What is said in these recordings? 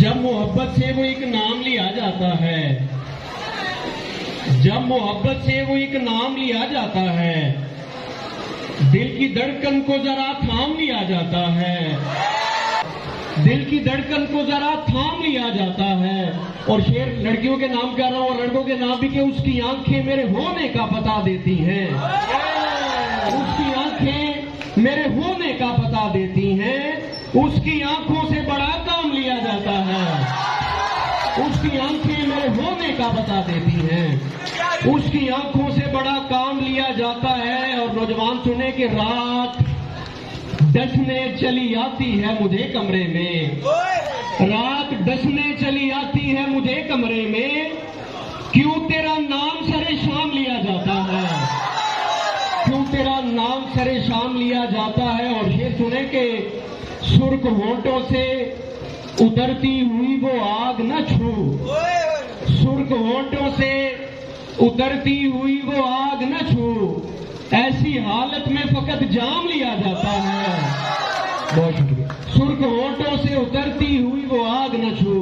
जब मोहब्बत से वो एक नाम लिया जाता है, जब मोहब्बत से वो एक नाम लिया जाता है, दिल की धड़कन को जरा थाम लिया जाता है, दिल की धड़कन को जरा थाम लिया जाता है। और शेर लड़कियों के नाम कह रहा हूं और लड़कों के नाम भी कि उसकी आंखें मेरे होने का पता देती हैं, उसकी आंखें मेरे होने का पता देती हैं, उसकी आंखों से बड़ा काम लिया जाता है, उसकी आंखें मेरे होने का बता देती हैं, उसकी आंखों से बड़ा काम लिया जाता है। और नौजवान सुने कि रात डसने चली आती है मुझे कमरे में, रात डसने चली आती है मुझे कमरे में, क्यों तेरा नाम सरे शाम लिया जाता है, क्यों तेरा नाम सरे शाम लिया जाता है। और ये सुने कि सुर्ख होंठों से उतरती हुई वो आग न छू, सुर्ख होंठों से उतरती हुई वो आग न छू, ऐसी हालत में फकत जाम लिया जाता है। बहुत शुक्रिया। सुर्ख होंठों से उतरती हुई वो आग न छू,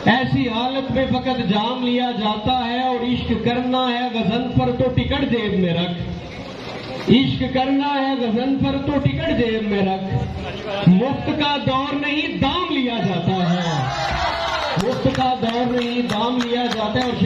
ऐसी हालत में फकत जाम लिया जाता है। और इश्क करना है गजन पर तो टिकट जेब में रख, इश्क करना है गजन पर तो टिकट जेब में रख, मुफ्त का दौर नहीं दाम लिया जाता है, मुफ्त का दौर नहीं दाम लिया जाता है। और